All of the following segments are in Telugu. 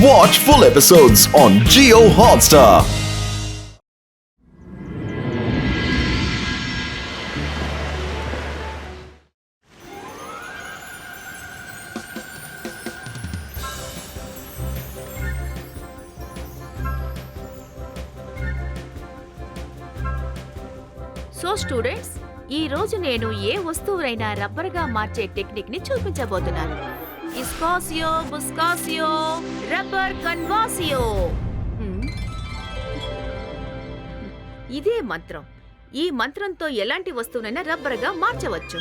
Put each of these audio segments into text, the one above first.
Watch full episodes on Jio Hotstar. So students, ఈ రోజు నేను ఏ వస్తువునైనా రబ్బర్గా మార్చే టెక్నిక్ ని చూపించబోతున్నాను. ఇస్కాసియో బుస్కాసియో రబ్బర్ కన్వాసియో. ఇదే మంత్రం. ఈ మంత్రంతో ఎలాంటి వస్తువునైనా రబ్బర్గా మార్చవచ్చు.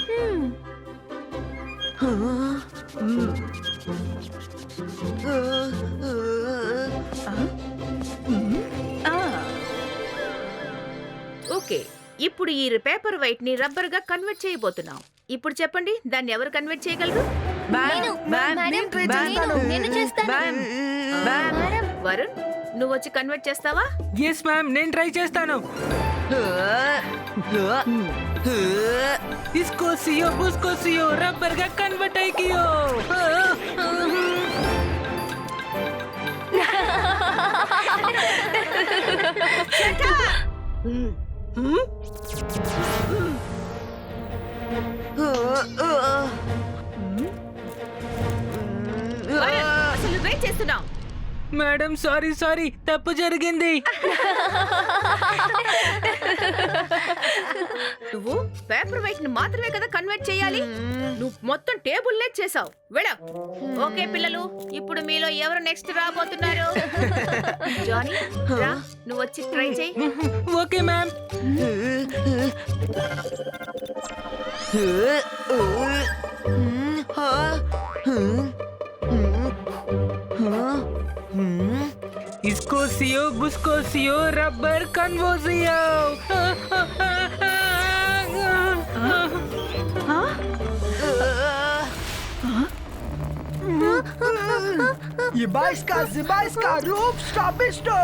ఓకే, ఇప్పుడు ఈ పేపర్ వైట్ ని రబ్బర్ గా కన్వర్ట్ చేయబోతున్నాం. ఇప్పుడు చెప్పండి, దాన్ని ఎవరు కన్వర్ట్ చేయగలరు? వరుణ్, నువ్వు వచ్చి కన్వర్ట్ చేస్తావా? ఎస్ మ్యామ్, నేను ట్రై చేస్తాను. ఇస్కోసియో బుస్కోసియో రబ్బర్ గా కన్వర్ట్ అయ్యియో. వరుణ్, అసలు వెయిట్ చేస్తున్నావు. మేడం సారీ తప్పు జరిగింది. నువ్వు పేపర్ వైట్ ని మాత్రమే కదా కన్వర్ట్ చేయాలి. నువ్వు మొత్తం టేబుల్ చేసావు. వెళ్ళ. ఓకే పిల్లలు, ఇప్పుడు మీలో ఎవరు నెక్స్ట్ రాబోతున్నారు? జానీ, రా, నువ్వు వచ్చి ట్రై చేయి. Okay ma'am. ఇస్కోసియో బుస్కోసియో రబ్బర్ కన్వోసియో. Zibajska, rób sztabistą!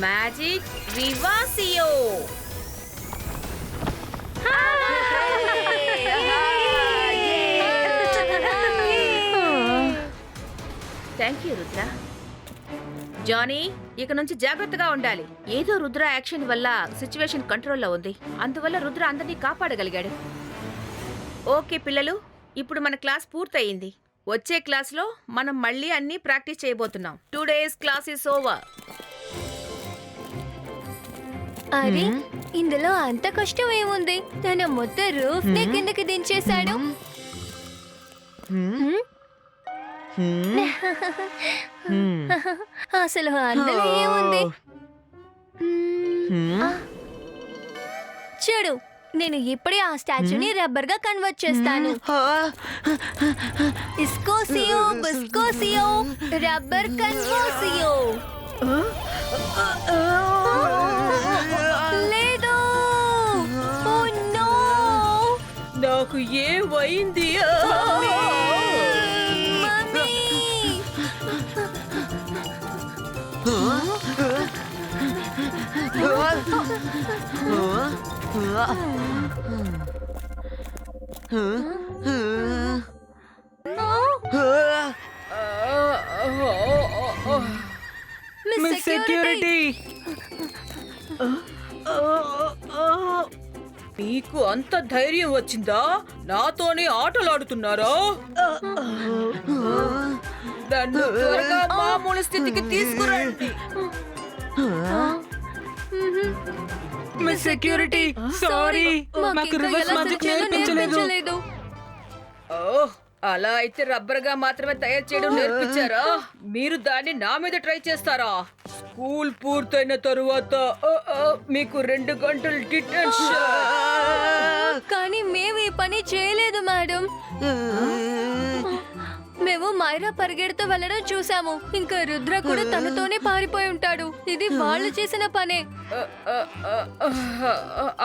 మ్యాజిక్ వివాసియో. Thank you Rudra. జానీ, ఇక నుంచి జాగ్రత్తగా ఉండాలి. ఏదో రుద్ర యాక్షన్ వల్ల సిచ్యువేషన్ కంట్రోల్లో ఉంది. అందువల్ల రుద్ర అందరినీ కాపాడగలిగాడు. ఓకే పిల్లలు, ఇప్పుడు మన క్లాస్ పూర్తయింది. వచ్చే క్లాస్లో మనం మళ్ళీ అన్ని ప్రాక్టీస్ చేయబోతున్నాం. 2 days క్లాస్ ఇస్ ఓవర్. అరే, ఇందులో అంత కష్టం ఏముంది? తన మొత్తం రూఫ్ ని కిందకి దించేశాడు. అసలు అందులో ఏముంది? చూడు, నేను ఇప్పుడే ఆ స్టాచ్యూని రబ్బర్ గా కన్వర్ట్ చేస్తాను. ఇస్కోసియో బుస్కోసియో రబ్బర్ కన్వర్సియో. లేదు, ఓ నో, నాకు ఏమైంది? Miss security. మీకు అంత ధైర్యం వచ్చిందా? నాతోనే ఆటలాడుతున్నారా? నన్ను త్వరగా మామూలు స్థితికి తీసుకురండి. మిస్ సెక్యూరిటీ, సారీ, మాకు రివర్స్ మ్యాజిక్ నేర్పించలేదు. అలా అయితే రబ్బర్ గా మాత్రమే తయారు చేయడం నేర్పించారా? మీరు దాన్ని నా మీద ట్రై చేస్తారా? స్కూల్ పూర్తయిన తరువాత మీకు 2 గంటలు డిటెన్షన్. కానీ మేము ఈ పని చేయలేదు మేడం. మేము మైరా పరిగెడుతూ వెళ్ళడం చూసాము. ఇంకా రుద్ర కూడా తనతోనే పారిపోయి ఉంటాడు. ఇది వాళ్ళు చేసిన పనే.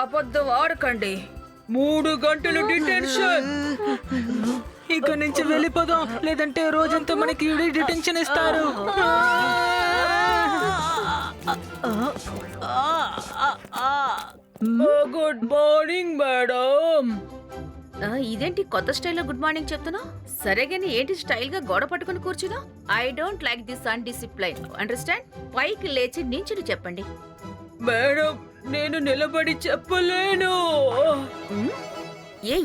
అబద్ధం ఆడకండి. 3 గంటలు డిటెన్షన్. ఇక నుంచి వెళ్ళిపోదాం, లేదంటే రోజంతా మనకి డిటెన్షన్ ఇస్తారు. Good morning madam. ఇదేంటి కొత్త స్టైల్లో గుడ్ మార్నింగ్ చెప్తున్నావు? సరే గానీ ఏంటి స్టైల్ గా గోడ పట్టుకుని కూర్చున్నావు? I don't like this undiscipline. Understand? పైకి లేచి నించుని చెప్పండి. మేడం నేను నిలబడి చెప్పలేను.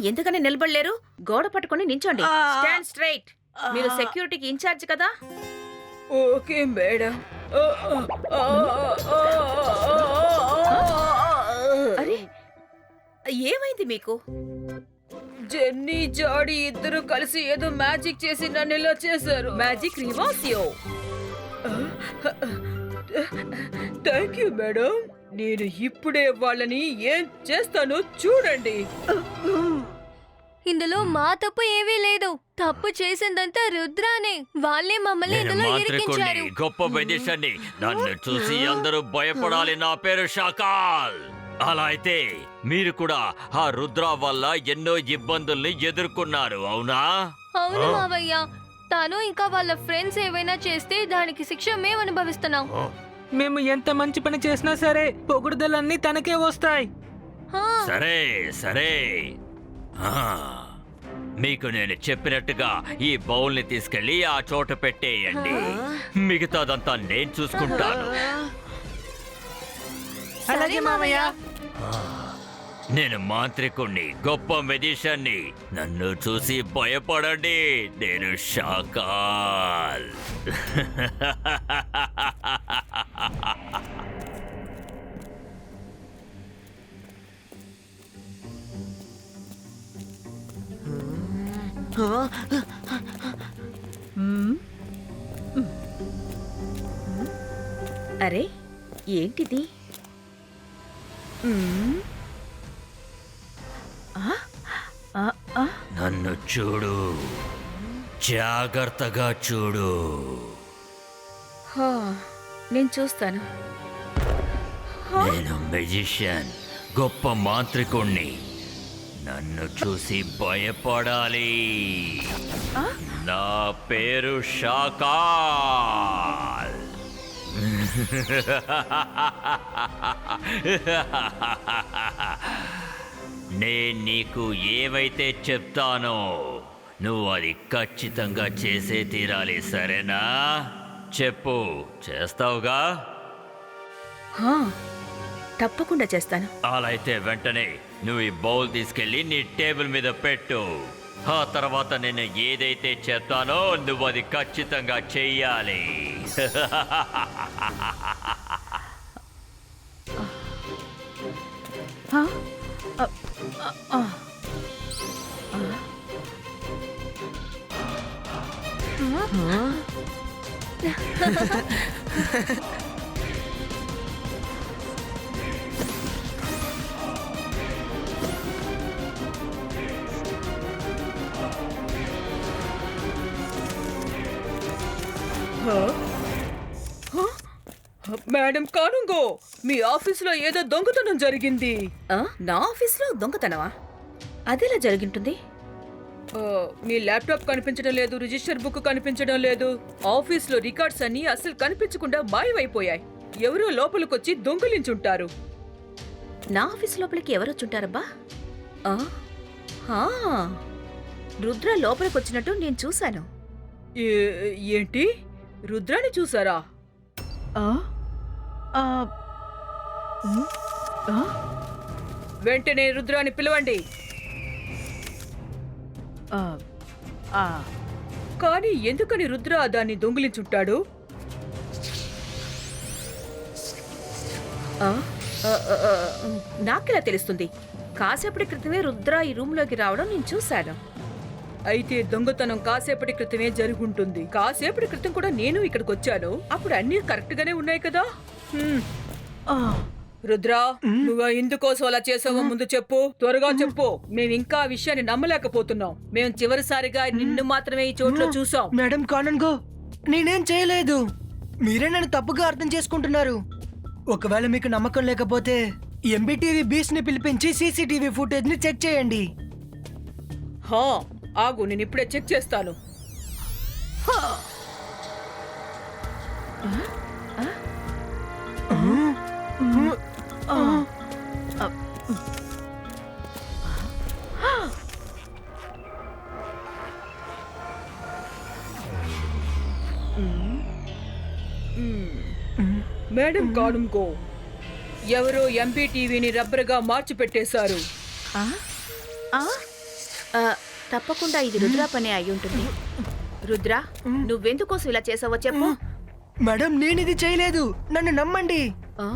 ఎందుకని నిలబడలేరు? గోడ పట్టుకుని నించోండి. Stand straight. మీరు సెక్యూరిటీకి ఇన్ఛార్జ్ కదా? Okay madam. అరే ఏమైంది మీకు? జెన్నీ జాడీ ఇద్దరు కలిసి ఏదో మ్యాజిక్ చేసి నన్ను ఇలా చేశారు. మ్యాజిక్ రివాసియో. Thank you madam. నేను ఇప్పుడే వాళ్ళని ఏం చేస్తానో చూడండి. ఇందులో మా తప్పు ఏమీ లేదు. తప్పు చేసిందంతా రుద్రానే. వాళ్ళే మమ్మల్ని నేను ఇందులో మాంత్రికుణ్ణి, ఇరికించారు. గొప్ప వైద్యశాన్ని. నన్ను చూసి అందరూ భయపడాలి. నా పేరు షాకాల్. అలా అయితే మీరు కూడా ఆ రుద్ర వల్ల ఎన్నో ఇబ్బందుల్ని ఎదుర్కొన్నారు, అవునా? అవును మావయ్య. తను ఇంకా వాళ్ళ ఫ్రెండ్స్ ఏవైనా చేస్తే దానికి శిక్ష మేము అనుభవిస్తున్నాం. మేము ఎంత మంచి పని చేసినా సరే పొగుడుదలన్నీ తనకే వస్తాయి. హా, సరే సరే. ఆ, మీకు నేను చెప్పినట్టుగా ఈ బౌల్ని తీసుకెళ్లి ఆ చోట పెట్టేయండి. మిగతాదంతా నేను చూసుకుంటాను. అలాగే మామయ్య. నేను మాంత్రికుణ్ణి, గొప్ప మెజిషియన్ని. నన్ను చూసి భయపడండి. నేను షాకాల్. అరే ఏంటిది? నన్ను చూడు, జాగ్రత్తగా చూడు. నేను చూస్తాను. నేను మెజిషియన్, గొప్ప మాంత్రికుణ్ణి. నన్ను చూసి భయపడాలి. నా పేరు షాకాల్. నేను నీకు ఏవైతే చెప్తానో నువ్వు అది ఖచ్చితంగా చేసే తీరాలి, సరేనా? చెప్పు, చేస్తావుగా? తప్పకుండా చేస్తాను. అలా అయితే వెంటనే నువ్వు ఈ బౌల్ తీసుకెళ్ళి నీ టేబుల్ మీద పెట్టు. ఆ తర్వాత నేను ఏదైతే చెప్తానో నువ్వు అది ఖచ్చితంగా చెయ్యాలి. మేడం కానుంగో, మీ ఆఫీసులో ఏదో దొంగతనం జరిగింది. నా ఆఫీస్లో దొంగతనమా? అదెలా జరిగింటుంది? మీ ల్యాప్టాప్ కనిపించడం లేదు, రిజిస్టర్ బుక్ కనిపించడం లేదు. ఆఫీస్లో రికార్డ్స్ అన్ని అసలు కనిపించకుండా మాయమైపోయాయి. ఎవరో లోపలికొచ్చి దొంగిలించుంటారు. నా ఆఫీస్ లోపలికి ఎవరొచ్చుంటారబ్బా? రుద్ర లోపలికి వచ్చినట్టు నేను చూశాను. ఏంటి, రుద్రాని చూసారా? వెంటనే రుద్రాని పిలవండి. కానీ ఎందుకని రుద్ర దాన్ని దొంగిలించుంటాడు? నాకెలా తెలుస్తుంది? కాసేపటి క్రితమే రుద్ర ఈ రూమ్ లోకి రావడం నేను చూశాను. అయితే దొంగతనం కాసేపటి క్రితమే జరుగుంటుంది. కాసేపటి క్రితం కూడా నేను ఇక్కడికి వచ్చాను. అప్పుడు అన్ని కరెక్ట్ గానే ఉన్నాయి కదా. రుద్రా, నువ్వు ఎందుకోసం అలా చేసావో ముందు చెప్పు, త్వరగా చెప్పు. మేము ఇంకా ఆ విషయాన్ని నమ్మలేకపోతున్నాం. మేము చివరిసారిగా నిన్ను మాత్రమే ఈ చోట్లో చూసాం. మేడం కానన్గో, నేనేం చేయలేదు. మీరే నన్ను తప్పుగా అర్థం చేసుకుంటున్నారు. ఒకవేళ మీకు నమ్మకం లేకపోతే ఎంబీటీవీ బీస్ ని పిలిపించి సీసీటీవీ ఫుటేజ్ ని చెక్ చేయండి. ఆగు, నేను ఇప్పుడే చెక్ చేస్తాను. మేడం కానుంకో ఎవరో ఎంపీ టీవీని రబ్బర్గా మార్చి పెట్టేశారు. ఆ? ఆ? ఆ, తప్పకుండా ఇది రుద్ర పనే అయి ఉంటుంది. రుద్ర, నువ్వెందుకోసం ఇలా చేసావో చెప్పు. మేడం నేను ఇది చేయలేదు, నన్ను నమ్మండి. ఆ?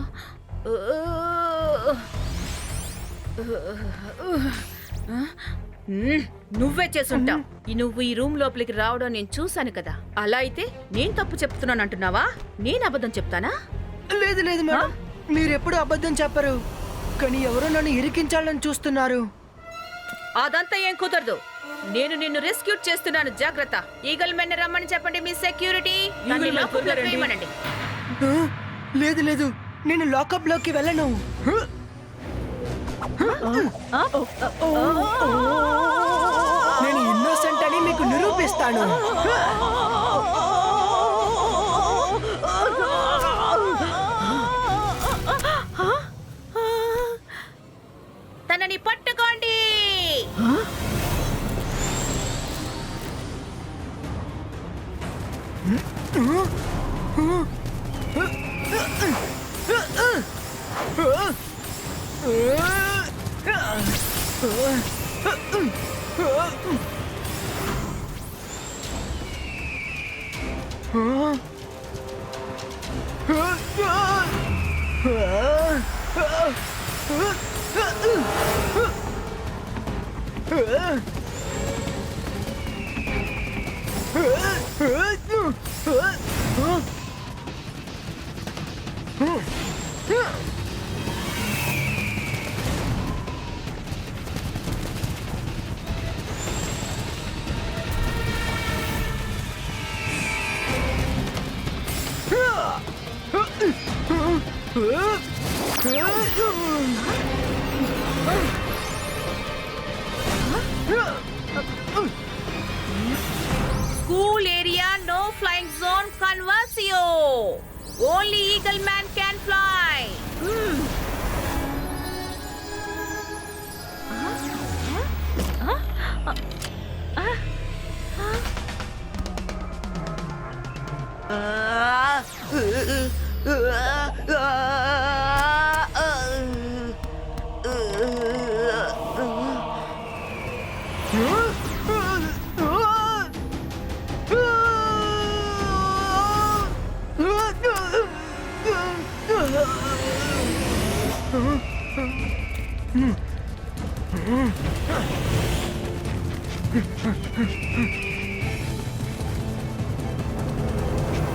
నువ్వే చేసుంటావు. నువ్వు ఈ రూమ్ లోపలికి రావడం నేను చూశాను కదా. అలా అయితే నేను తప్పు చెప్తున్నాను అంటున్నావా? నేను అబద్ధం చెప్తానా? లేదు లేదు మేడం, మీరెప్పుడు అబద్ధం చెప్పరు, కానీ ఎవరో నన్ను ఇరికించాలని చూస్తున్నారు. అదంతా ఏం కుదరదు. నేను నిన్ను రెస్క్యూట్ చేస్తున్నాను, జాగ్రత్త. ఈగల్ మెన్ రమ్మని చెప్పండి మీ సెక్యూరిటీ. నన్ను ఈగల్ మెన్ లోపలికి త్వరగా రండి. వేయమనండి. ఆ, లేదు లేదు, నేను లాకప్ లోకి వెళ్ళను. నేను ఇన్నోసెంట్ అని మీకు నిరూపిస్తాను. తనని పట్టుకోండి. School area, no flying zone, Conversio. Only Eagle Man can fly.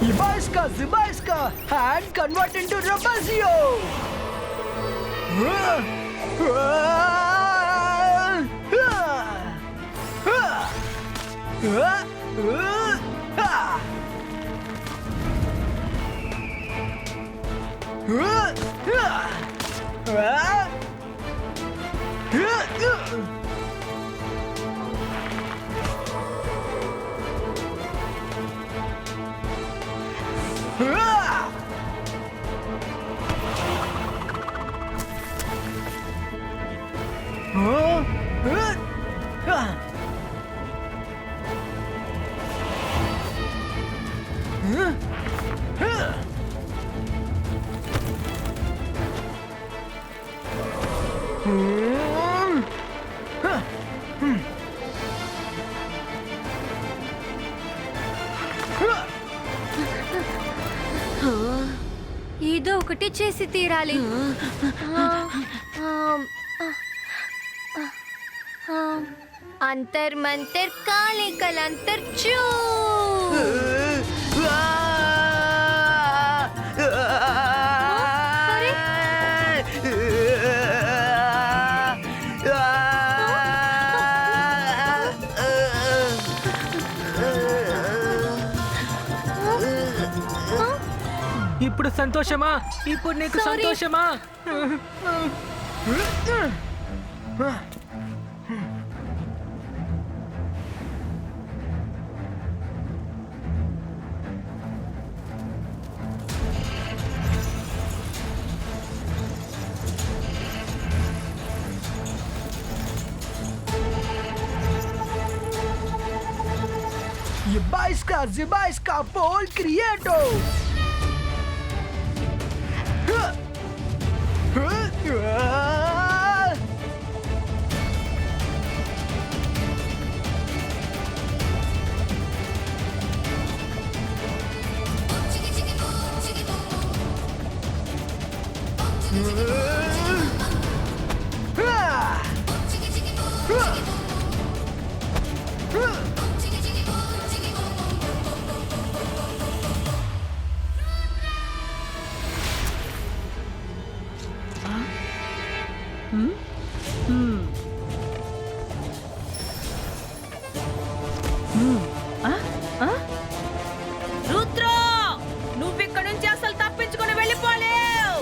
Ibaiska, Zibaiska, and convert into Rabazio. ఏదో ఒకటి చేసి తీరాలి. అంతర్ మంతర్ కాళీ కలంతర్ చూ. అరే, ఇప్పుడు సంతోషమా? ఇప్పుడు నీకు Sorry. సంతోషమా? Ibaiska, Zibaiska, Paul Creato. Rudra, నువ్విక్కడి నుంచి అసలు తప్పించుకొని వెళ్ళిపోలేవు.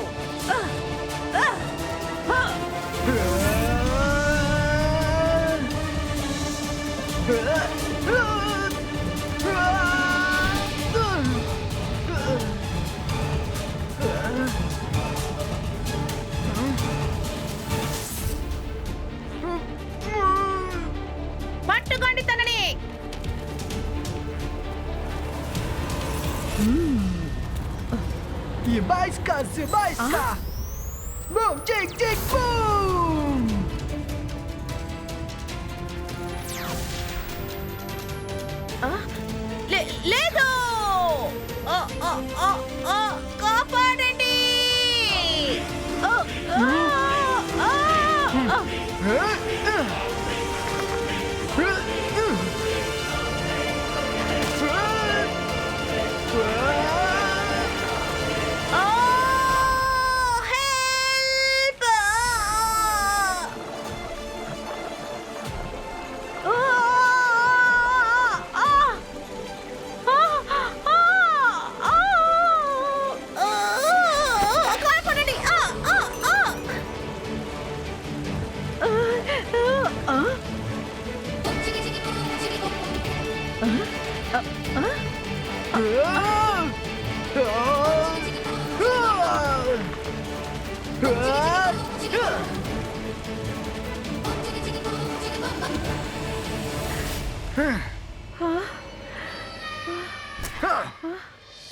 పట్టుకోండి తనని. Sebaiska! Boom, tick, tick, boom! లేదు. కాపాడండి.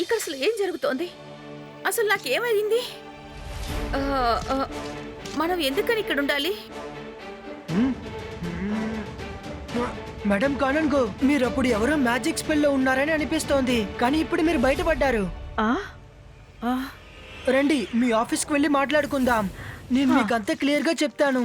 ఇక్కడ అసలు ఏం జరుగుతోంది? అసలు నాకేమైంది? మనం ఎందుకని ఇక్కడ ఉండాలి? మేడం కానన్గో, మీరు అప్పుడు ఎవరో మ్యాజిక్ స్పెల్ లో ఉన్నారని అనిపిస్తోంది, కానీ ఇప్పుడు మీరు బయటపడ్డారు. రండి, మీ ఆఫీస్కి వెళ్ళి మాట్లాడుకుందాం. నేను మీకు అంతా క్లియర్ గా చెప్తాను.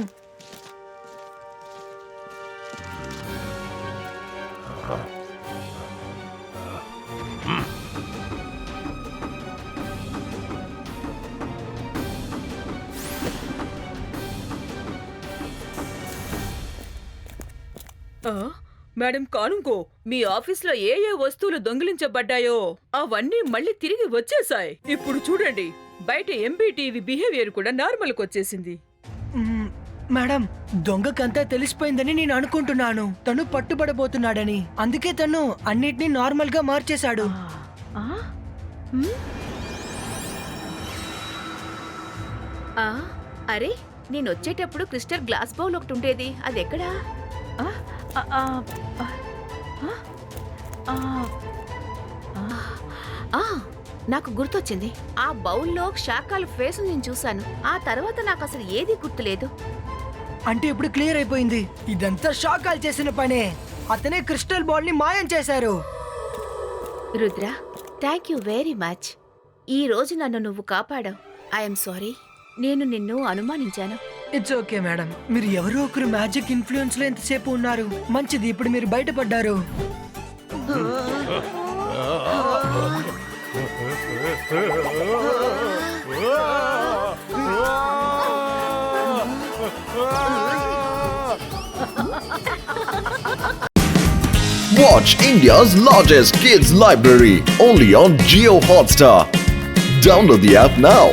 మేడం కానుంకో, మీ ఆఫీస్లో ఏ ఏ వస్తువులు దొంగిలించబడ్డాయో అవన్నీ మళ్ళీ తిరిగి వచ్చేసాయి. ఇప్పుడు చూడండి, బయట ఎంబీటీవీ బిహేవియర్ కూడా నార్మల్కి వచ్చేసింది. మేడం, దొంగకంతా తెలిసిపోయిందని నేను అనుకుంటున్నాను. తను పట్టుబడబోతున్నాడని, అందుకే తను అన్నిటినీ నార్మల్ గా మార్చేశాడు. అరే, నేను వచ్చేటప్పుడు క్రిస్టల్ గ్లాస్ బౌల్ ఒకటి ఉండేది, అది ఎక్కడా? నాకు గుర్తొచ్చింది. ఆ బౌల్లో శాకాల ఫేస్ నేను చూశాను. ఆ తర్వాత నాకు అసలు ఏది గుర్తులేదు. అంటే ఇప్పుడు క్లియర్ అయిపోయింది. ఇదంతా షాకాల్ చేసిన పనే. అతనే క్రిస్టల్ బాల్ ని మాయం చేశారు. Rudra, thank you very much. ఈ రోజు నన్ను నువ్వు కాపాడావు. ఐఎమ్ సారీ, నేను నిన్ను అనుమానించాను. It's okay madam. మీరు ఎవరో ఒకరు మ్యాజిక్ ఇన్ఫ్లుయెన్స్ లో ఎంతసేపు ఉన్నారు. మంచిది, ఇప్పుడు మీరు బయటపడ్డారు. Watch India's largest kids library only on Jio Hotstar. Download the app now.